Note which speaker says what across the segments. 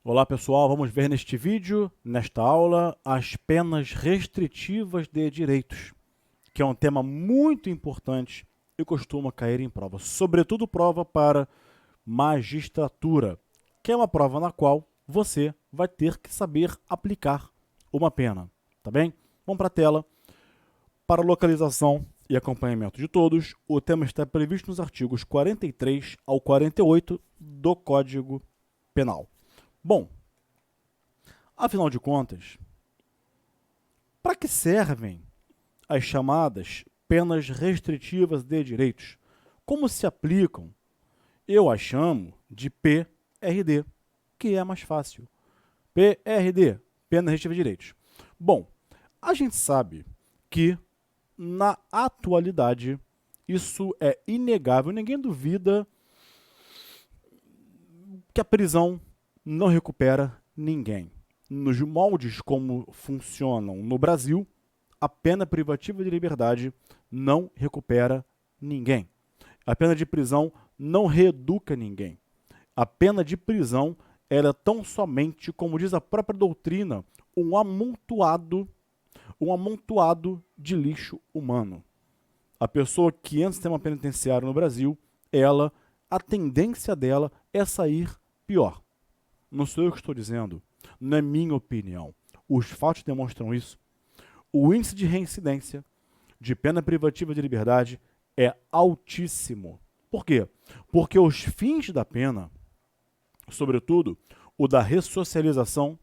Speaker 1: Olá pessoal, vamos ver neste vídeo, nesta aula, as penas restritivas de direitos, que é um tema muito importante e costuma cair em prova, sobretudo prova para magistratura, que é uma prova na qual você vai ter que saber aplicar uma pena, tá bem? Vamos para a tela. Para localização e acompanhamento de todos, o tema está previsto nos artigos 43 ao 48 do Código Penal. Bom, afinal de contas, para que servem as chamadas penas restritivas de direitos? Como se aplicam? Eu as chamo de PRD, que é mais fácil. PRD, pena restritiva de direitos. Bom, a gente sabe que, na atualidade, isso é inegável, ninguém duvida que a prisão não recupera ninguém. Nos moldes como funcionam no Brasil, a pena privativa de liberdade não recupera ninguém. A pena de prisão não reeduca ninguém. A pena de prisão era tão somente, como diz a própria doutrina, um amontoado de lixo humano. A pessoa que entra no sistema penitenciário no Brasil, a tendência dela é sair pior. Não sou eu que estou dizendo, não é minha opinião. Os fatos demonstram isso. O índice de reincidência de pena privativa de liberdade é altíssimo. Por quê? Porque os fins da pena, sobretudo o da ressocialização,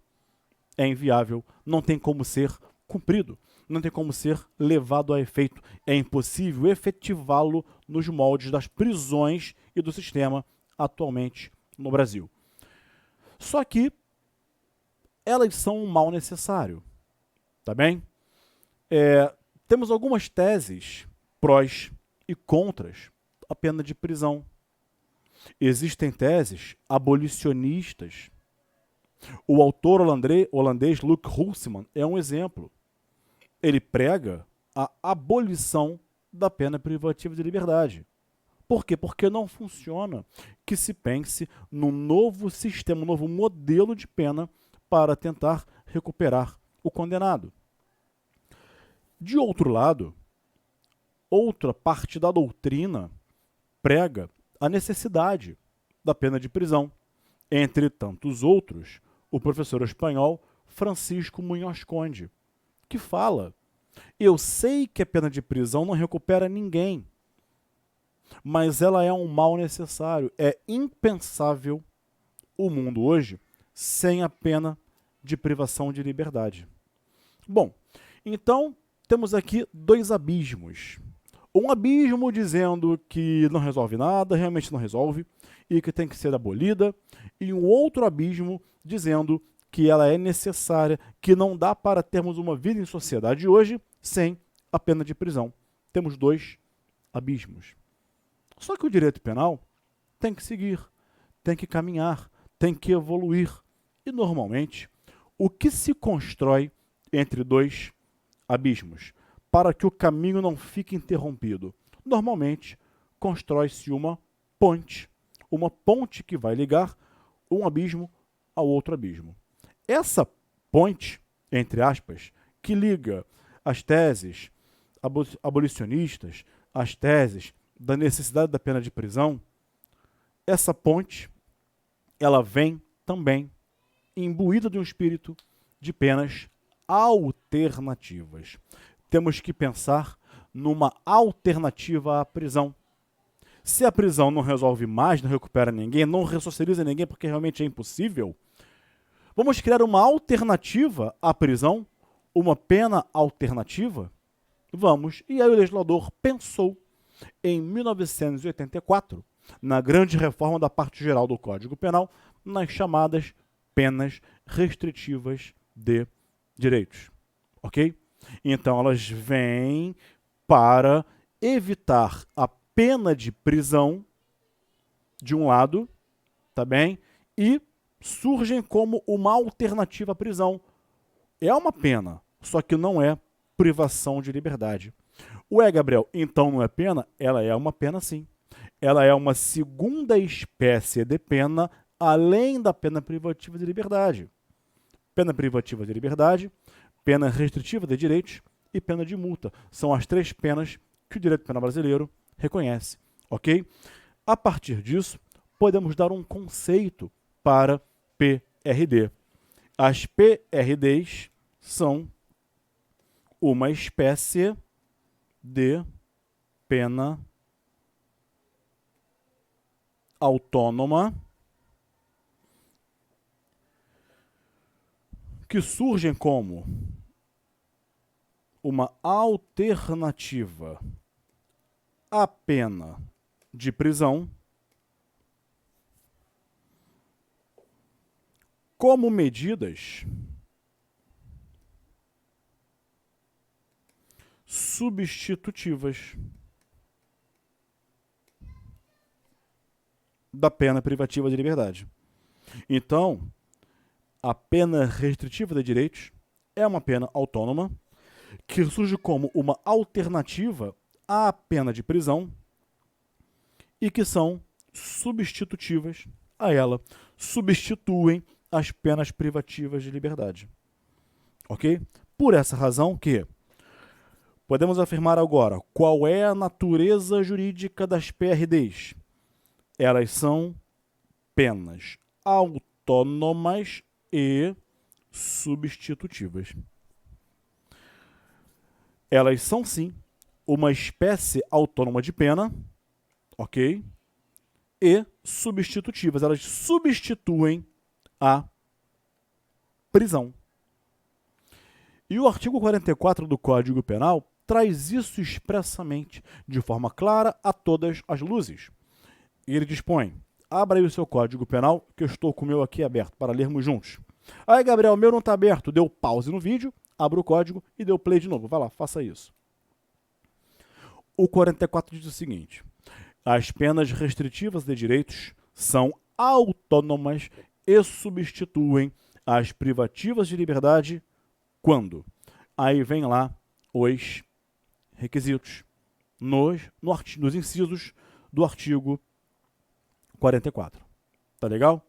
Speaker 1: é inviável, não tem como ser cumprido, não tem como ser levado a efeito. É impossível efetivá-lo nos moldes das prisões e do sistema atualmente no Brasil. Só que elas são um mal necessário, tá bem? Temos algumas teses prós e contras à pena de prisão. Existem teses abolicionistas. O autor holandês Luc Hulsman é um exemplo. Ele prega a abolição da pena privativa de liberdade. Por quê? Porque não funciona que se pense num novo sistema, um novo modelo de pena para tentar recuperar o condenado. De outro lado, outra parte da doutrina prega a necessidade da pena de prisão. Entre tantos outros, o professor espanhol Francisco Munhoz Conde, que fala: eu sei que a pena de prisão não recupera ninguém, mas ela é um mal necessário. É impensável o mundo hoje sem a pena de privação de liberdade. Bom, então temos aqui dois abismos. Um abismo dizendo que não resolve nada, realmente não resolve, e que tem que ser abolida, e um outro abismo dizendo que ela é necessária, que não dá para termos uma vida em sociedade hoje sem a pena de prisão. Temos dois abismos. Só que o direito penal tem que seguir, tem que caminhar, tem que evoluir. E, normalmente, o que se constrói entre dois abismos para que o caminho não fique interrompido? Normalmente, constrói-se uma ponte que vai ligar um abismo ao outro abismo. Essa ponte, entre aspas, que liga as teses abolicionistas, as teses da necessidade da pena de prisão, essa ponte, ela vem também imbuída de um espírito de penas alternativas. Temos que pensar numa alternativa à prisão. Se a prisão não resolve mais, não recupera ninguém, não ressocializa ninguém porque realmente é impossível, vamos criar uma alternativa à prisão, uma pena alternativa? Vamos. E aí o legislador pensou em 1984, na grande reforma da parte geral do Código Penal, nas chamadas penas restritivas de direitos. Ok? Então, elas vêm para evitar a pena de prisão, de um lado, tá bem? E surgem como uma alternativa à prisão. É uma pena, só que não é privação de liberdade. Ué, Gabriel, então não é pena? Ela é uma pena, sim. Ela é uma segunda espécie de pena além da pena privativa de liberdade. Pena privativa de liberdade, pena restritiva de direitos e pena de multa. São as 3 penas que o direito penal brasileiro reconhece, ok? A partir disso, podemos dar um conceito para PRD. As PRDs são uma espécie de pena autônoma que surgem como uma alternativa à pena de prisão, como medidas substitutivas da pena privativa de liberdade. Então, a pena restritiva de direitos é uma pena autônoma que surge como uma alternativa à pena de prisão e que são substitutivas a ela, substituem as penas privativas de liberdade. Ok? Por essa razão que podemos afirmar agora qual é a natureza jurídica das PRDs. Elas são penas autônomas e substitutivas. Elas são, sim, uma espécie autônoma de pena, ok? E substitutivas. Elas substituem a prisão. E o artigo 44 do Código Penal traz isso expressamente, de forma clara, a todas as luzes. E ele dispõe: abra aí o seu Código Penal, que eu estou com o meu aqui aberto, para lermos juntos. Aí, Gabriel, o meu não está aberto. Deu pause no vídeo, abra o código e deu play de novo. Vai lá, faça isso. O 44 diz o seguinte: as penas restritivas de direitos são autônomas e substituem as privativas de liberdade quando? Aí vem lá os requisitos nos incisos do artigo 44. Tá legal?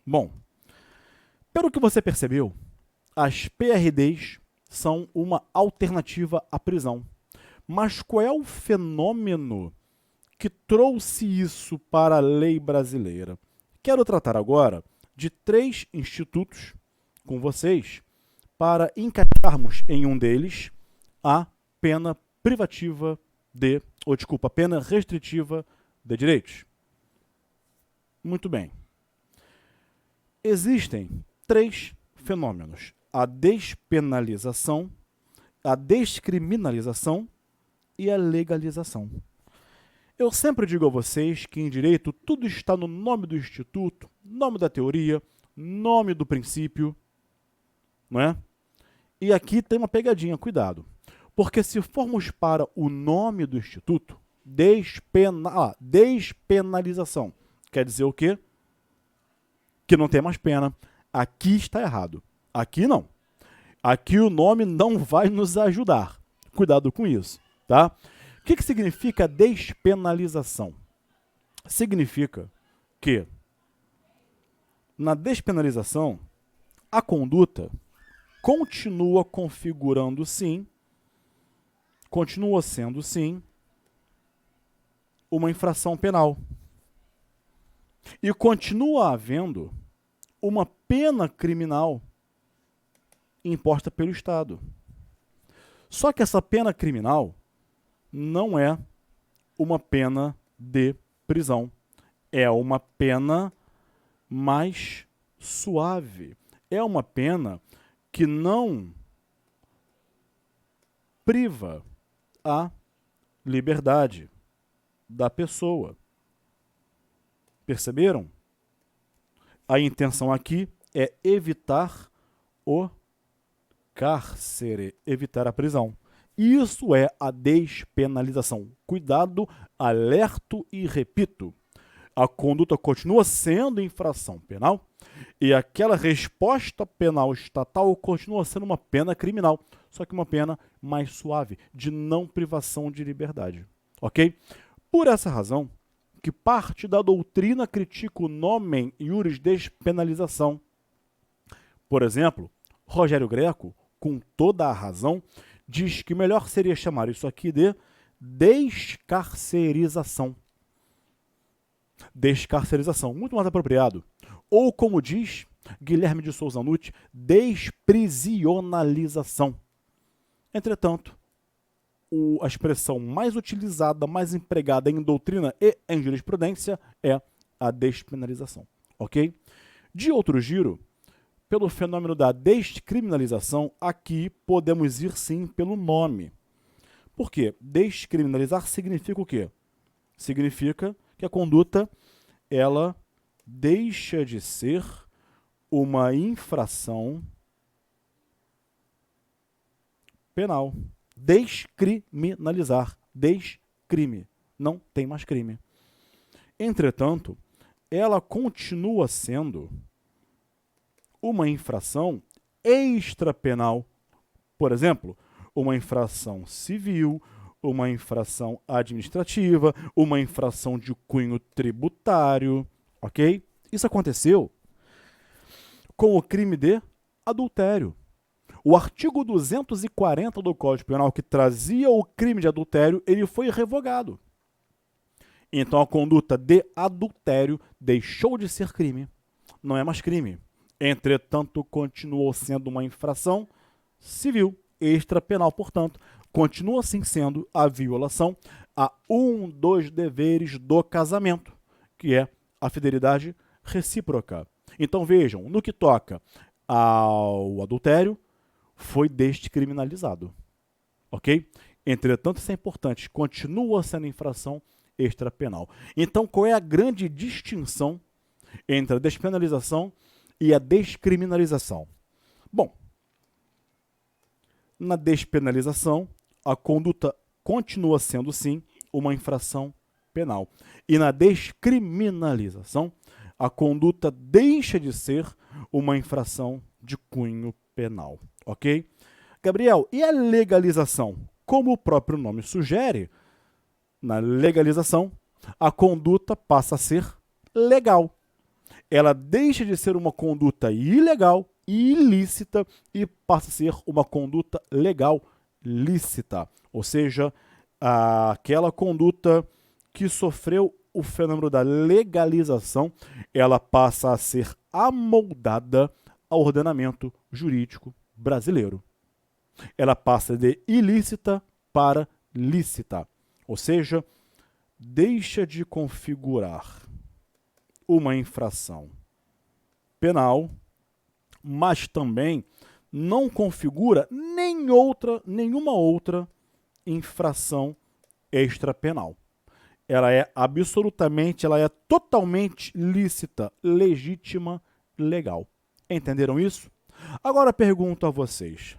Speaker 1: Bom, pelo que você percebeu, as PRDs são uma alternativa à prisão. Mas qual é o fenômeno que trouxe isso para a lei brasileira? Quero tratar agora de 3 institutos com vocês para encaixarmos em um deles a pena privativa de, pena restritiva de direitos. Muito bem. Existem 3 fenômenos: a despenalização, a descriminalização e a legalização. Eu sempre digo a vocês que em direito tudo está no nome do instituto, nome da teoria, nome do princípio, não é? E aqui tem uma pegadinha, cuidado. Porque se formos para o nome do instituto, despenalização, quer dizer o quê? Que não tem mais pena. Aqui está errado. Aqui não. Aqui o nome não vai nos ajudar. Cuidado com isso, tá? O que significa despenalização? Significa que na despenalização a conduta continua configurando sim, continua sendo sim uma infração penal. E continua havendo uma pena criminal imposta pelo Estado. Só que essa pena criminal não é uma pena de prisão. É uma pena mais suave. É uma pena que não priva a liberdade da pessoa. Perceberam? A intenção aqui é evitar o cárcere, evitar a prisão. Isso é a despenalização. Cuidado, alerto e repito. A conduta continua sendo infração penal e aquela resposta penal estatal continua sendo uma pena criminal, só que uma pena mais suave, de não privação de liberdade. Ok? Por essa razão que parte da doutrina critica o nomen iuris despenalização. Por exemplo, Rogério Greco, com toda a razão, diz que melhor seria chamar isso aqui de descarcerização. Descarcerização, muito mais apropriado. Ou, como diz Guilherme de Souza Nutti, desprisionalização. Entretanto, a expressão mais utilizada, mais empregada em doutrina e em jurisprudência é a despenalização. Ok? De outro giro, pelo fenômeno da descriminalização, aqui podemos ir sim pelo nome. Por quê? Descriminalizar significa o quê? Significa que a conduta ela deixa de ser uma infração penal. Descriminalizar. Descrime. Não tem mais crime. Entretanto, ela continua sendo uma infração extrapenal. Por exemplo, uma infração civil, uma infração administrativa, uma infração de cunho tributário, ok? Isso aconteceu com o crime de adultério. O artigo 240 do Código Penal, que trazia o crime de adultério, ele foi revogado. Então a conduta de adultério deixou de ser crime. Não é mais crime. Entretanto, continuou sendo uma infração civil, extrapenal, portanto, continua assim sendo a violação a um dos deveres do casamento, que é a fidelidade recíproca. Então vejam, no que toca ao adultério, foi descriminalizado. Ok? Entretanto, isso é importante, continua sendo infração extrapenal. Então, qual é a grande distinção entre a despenalização e a descriminalização? Bom, na despenalização, a conduta continua sendo, sim, uma infração penal. E na descriminalização, a conduta deixa de ser uma infração de cunho penal. Ok? Gabriel, e a legalização? Como o próprio nome sugere, na legalização, a conduta passa a ser legal. Ela deixa de ser uma conduta ilegal e ilícita e passa a ser uma conduta legal lícita. Ou seja, aquela conduta que sofreu o fenômeno da legalização, ela passa a ser amoldada ao ordenamento jurídico brasileiro. Ela passa de ilícita para lícita. Ou seja, deixa de configurar uma infração penal, mas também não configura nenhuma outra infração extrapenal. Ela é totalmente lícita, legítima, legal. Entenderam isso? Agora pergunto a vocês: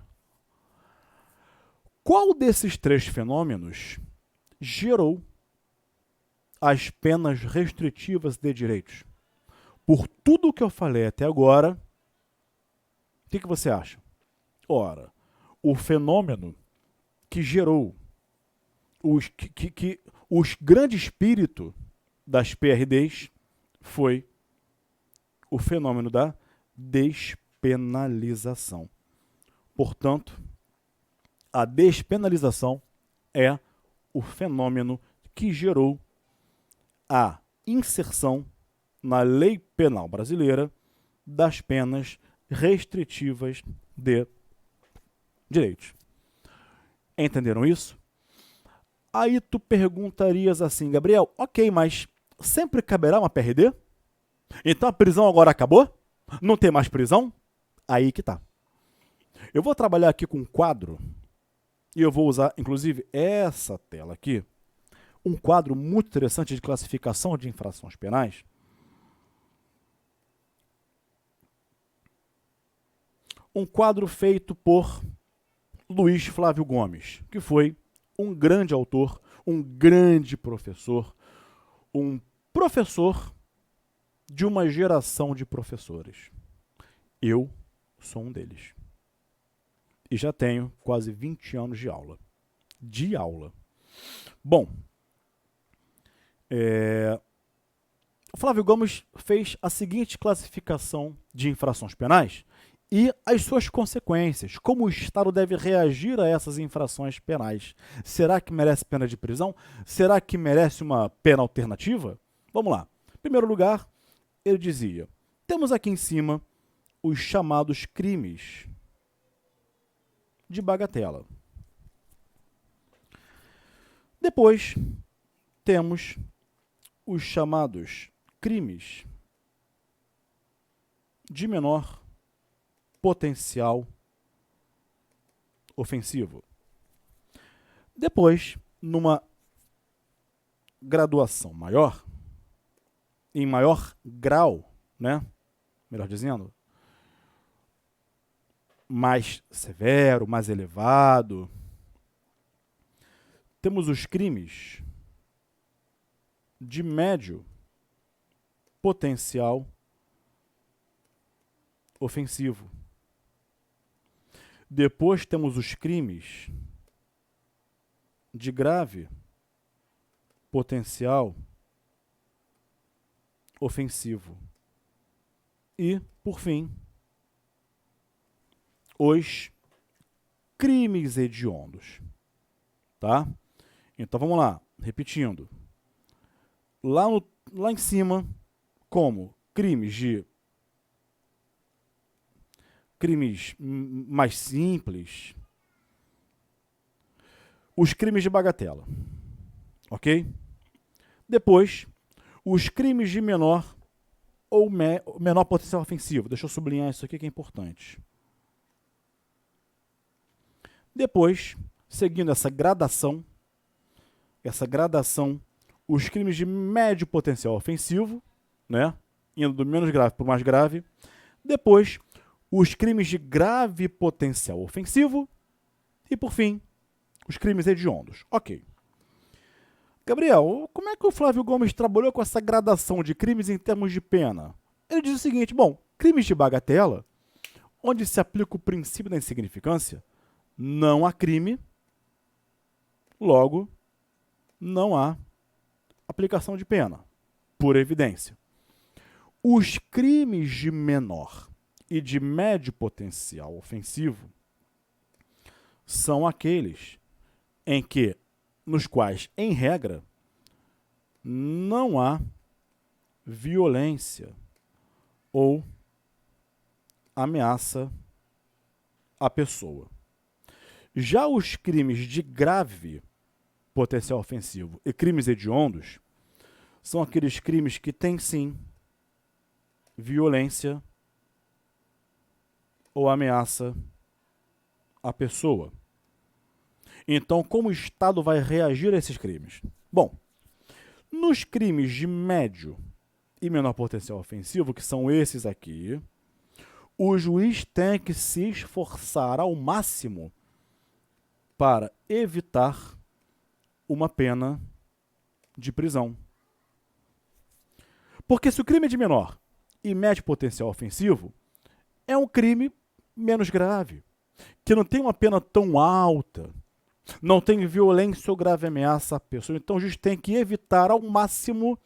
Speaker 1: qual desses três fenômenos gerou as penas restritivas de direitos? Por tudo que eu falei até agora, o que você acha? Ora, o fenômeno que gerou os grandes espíritos das PRDs foi o fenômeno da despenalização. Portanto, a despenalização é o fenômeno que gerou a inserção na lei penal brasileira das penas restritivas de direitos. Entenderam isso? Aí tu perguntarias assim, Gabriel, ok, mas sempre caberá uma PRD? Então a prisão agora acabou? Não tem mais prisão? Aí que tá. Eu vou trabalhar aqui com um quadro, e eu vou usar, inclusive, essa tela aqui, um quadro muito interessante de classificação de infrações penais. Um quadro feito por Luiz Flávio Gomes, que foi um grande autor, um grande professor, um professor de uma geração de professores. Eu sou um deles. E já tenho quase 20 anos de aula. Bom, o Flávio Gomes fez a seguinte classificação de infrações penais e as suas consequências. Como o Estado deve reagir a essas infrações penais? Será que merece pena de prisão? Será que merece uma pena alternativa? Vamos lá. Em primeiro lugar, ele dizia: temos aqui em cima os chamados crimes de bagatela. Depois, temos os chamados crimes de menor potencial ofensivo. Depois, numa graduação maior, em maior grau, né? Melhor dizendo, mais severo, mais elevado, temos os crimes de médio potencial ofensivo. Depois temos os crimes de grave potencial ofensivo. E, por fim, os crimes hediondos. Tá? Então vamos lá, repetindo. Lá em cima, como crimes mais simples, os crimes de bagatela, ok? Depois, os crimes de menor ou menor potencial ofensivo. Deixa eu sublinhar isso aqui que é importante. Depois, seguindo essa gradação, os crimes de médio potencial ofensivo, né? Indo do menos grave para o mais grave. Depois, os crimes de grave potencial ofensivo. E, por fim, os crimes hediondos. Ok. Gabriel, como é que o Flávio Gomes trabalhou com essa gradação de crimes em termos de pena? Ele diz o seguinte: bom, crimes de bagatela, onde se aplica o princípio da insignificância, não há crime, logo, não há aplicação de pena, por evidência. Os crimes de menor e de médio potencial ofensivo são aqueles nos quais, em regra, não há violência ou ameaça à pessoa. Já os crimes de grave potencial ofensivo e crimes hediondos são aqueles crimes que têm, sim, violência ou ameaça à pessoa. Então, como o Estado vai reagir a esses crimes? Bom, nos crimes de médio e menor potencial ofensivo, que são esses aqui, o juiz tem que se esforçar ao máximo para evitar uma pena de prisão. Porque se o crime é de menor e médio potencial ofensivo, é um crime menos grave, que não tem uma pena tão alta, não tem violência ou grave ameaça à pessoa. Então o juiz tem que evitar ao máximo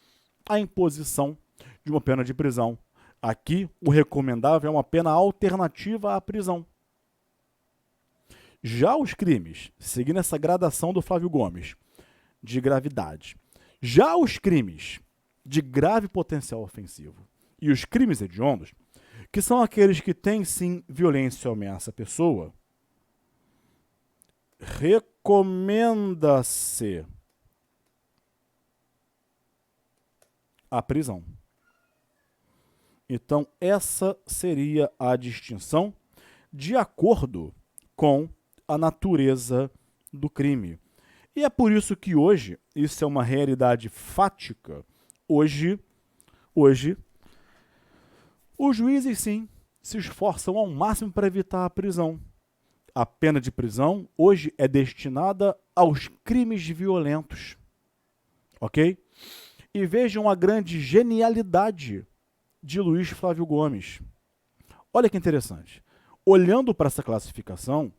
Speaker 1: a imposição de uma pena de prisão. Aqui, o recomendável é uma pena alternativa à prisão. Já os crimes, seguindo essa gradação do Flávio Gomes, de gravidade, já os crimes de grave potencial ofensivo e os crimes hediondos, que são aqueles que têm, sim, violência ou ameaça à pessoa, recomenda-se a prisão. Então, essa seria a distinção de acordo com a natureza do crime. E é por isso que hoje, isso é uma realidade fática, hoje os juízes, sim, se esforçam ao máximo para evitar a prisão. A pena de prisão hoje é destinada aos crimes violentos. Ok? E vejam a grande genialidade de Luiz Flávio Gomes. Olha que interessante. Olhando para essa classificação,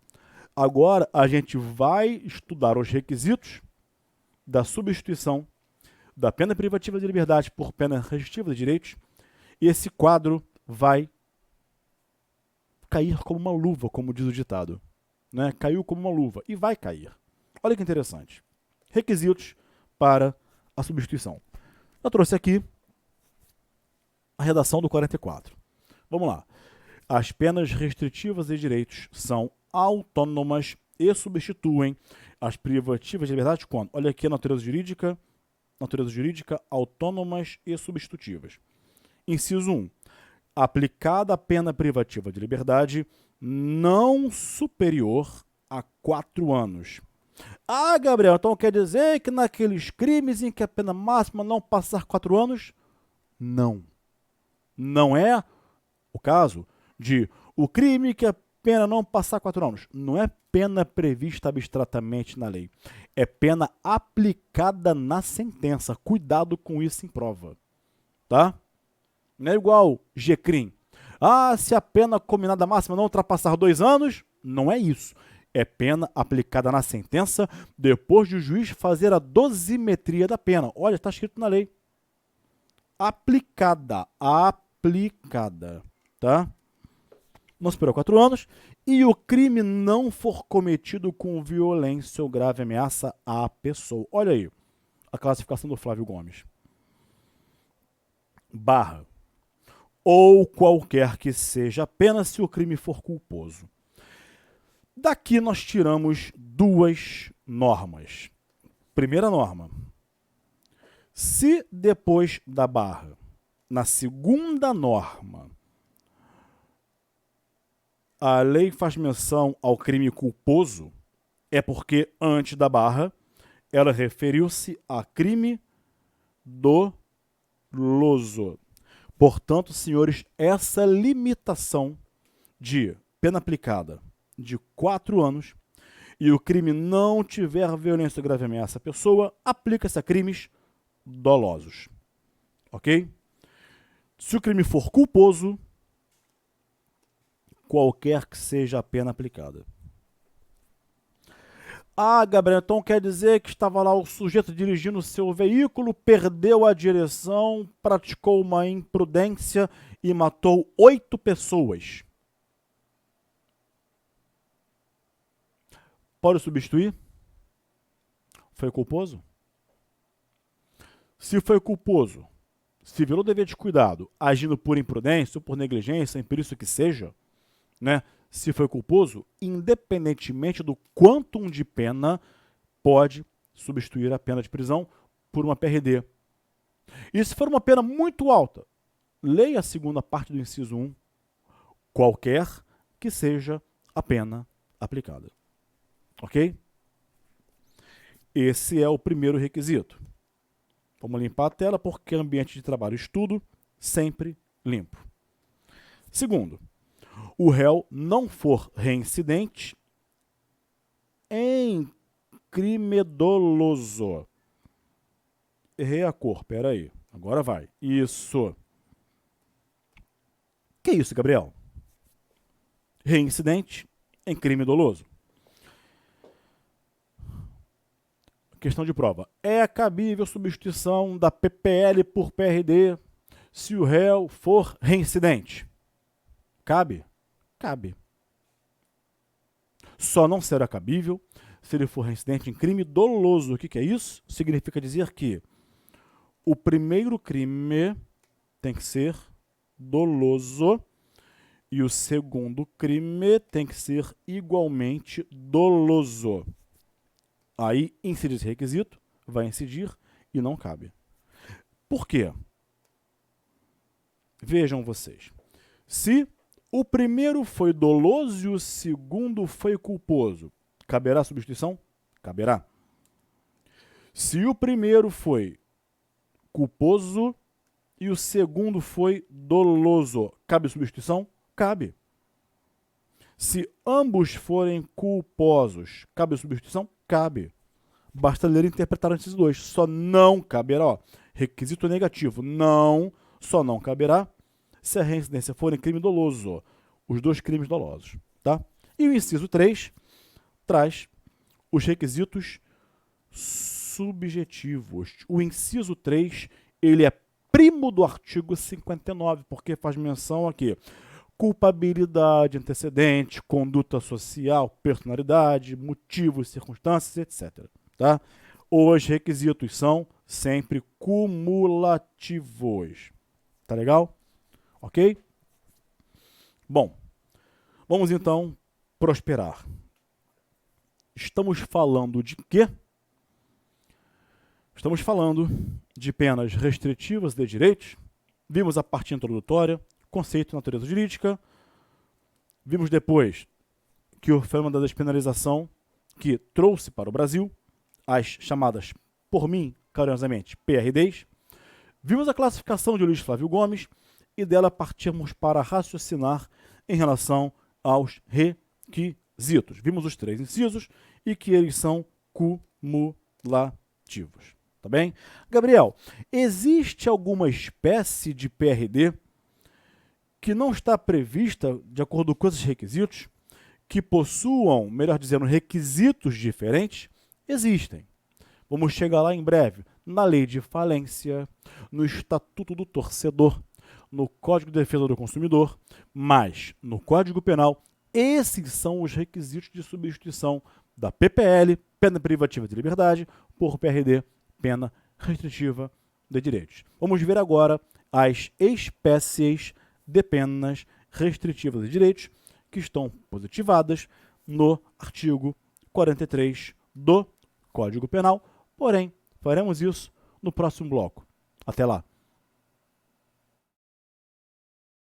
Speaker 1: agora a gente vai estudar os requisitos da substituição da pena privativa de liberdade por pena restritiva de direitos, esse quadro vai cair como uma luva, como diz o ditado. Né? Caiu como uma luva e vai cair. Olha que interessante. Requisitos para a substituição. Eu trouxe aqui a redação do 44. Vamos lá. As penas restritivas de direitos são autônomas e substituem as privativas de liberdade quando? Olha aqui a natureza jurídica, autônomas e substitutivas. Inciso 1. Aplicada a pena privativa de liberdade não superior a 4 anos. Ah, Gabriel, então quer dizer que naqueles crimes em que a pena máxima não passar 4 anos? Não. Não é o caso de o crime que a pena não passar 4 anos. Não é pena prevista abstratamente na lei. É pena aplicada na sentença. Cuidado com isso em prova. Tá? Não é igual G-crime. Ah, se a pena combinada máxima não ultrapassar 2 anos, não é isso. É pena aplicada na sentença depois de o juiz fazer a dosimetria da pena. Olha, está escrito na lei. Aplicada, tá? Não supera 4 anos e o crime não for cometido com violência ou grave ameaça à pessoa. Olha aí a classificação do Flávio Gomes. Barra. Ou qualquer que seja a pena se o crime for culposo. Daqui nós tiramos 2 normas. Primeira norma. Se depois da barra, na segunda norma, a lei faz menção ao crime culposo, é porque antes da barra ela referiu-se a crime doloso. Portanto, senhores, essa limitação de pena aplicada de 4 anos e o crime não tiver violência ou grave ameaça à pessoa, aplica-se a crimes dolosos. Ok? Se o crime for culposo, qualquer que seja a pena aplicada. Ah, Gabriel, então quer dizer que estava lá o sujeito dirigindo o seu veículo, perdeu a direção, praticou uma imprudência e matou 8 pessoas. Pode substituir? Foi culposo? Se foi culposo, se violou o dever de cuidado, agindo por imprudência ou por negligência, imperício que seja, né? Se foi culposo, independentemente do quantum de pena, pode substituir a pena de prisão por uma PRD. E se for uma pena muito alta, leia a segunda parte do inciso 1, qualquer que seja a pena aplicada. Ok? Esse é o primeiro requisito. Vamos limpar a tela porque ambiente de trabalho e estudo sempre limpo. Segundo, o réu não for reincidente em crime doloso. Errei a cor, peraí. Agora vai. Isso. Que isso, Gabriel? Reincidente em crime doloso. Questão de prova. É cabível substituição da PPL por PRD se o réu for reincidente? Cabe? Cabe. Só não será cabível se ele for reincidente em crime doloso. O que é isso? Significa dizer que o primeiro crime tem que ser doloso e o segundo crime tem que ser igualmente doloso. Aí, incidir esse requisito, vai incidir e não cabe. Por quê? Vejam vocês. Se o primeiro foi doloso e o segundo foi culposo, caberá a substituição? Caberá. Se o primeiro foi culposo e o segundo foi doloso, cabe substituição? Cabe. Se ambos forem culposos, cabe substituição? Cabe. Basta ler e interpretar antes dos dois. Só não caberá, ó, requisito negativo, só não caberá se a reincidência for em crime doloso, os 2 crimes dolosos, tá? E o inciso 3 traz os requisitos subjetivos. O inciso 3, ele é primo do artigo 59, porque faz menção aqui. Culpabilidade, antecedente, conduta social, personalidade, motivos, circunstâncias, etc. Tá? Os requisitos são sempre cumulativos. Tá legal? Ok? Bom, vamos então prosperar. Estamos falando de quê? Estamos falando de penas restritivas de direitos. Vimos a parte introdutória, conceito de natureza jurídica. Vimos depois que o fenômeno da despenalização que trouxe para o Brasil as chamadas, por mim, carinhosamente, PRDs. Vimos a classificação de Luiz Flávio Gomes e dela partimos para raciocinar em relação aos requisitos. Vimos os 3 incisos e que eles são cumulativos. Tá bem? Gabriel, existe alguma espécie de PRD que não está prevista de acordo com esses requisitos, que possuam, melhor dizendo, requisitos diferentes? Existem. Vamos chegar lá em breve. Na lei de falência, no Estatuto do Torcedor, no Código de Defesa do Consumidor, mas no Código Penal, esses são os requisitos de substituição da PPL, pena privativa de liberdade, por PRD, pena restritiva de direitos. Vamos ver agora as espécies de penas restritivas de direitos que estão positivadas no artigo 43 do Código Penal. Porém, faremos isso no próximo bloco. Até lá!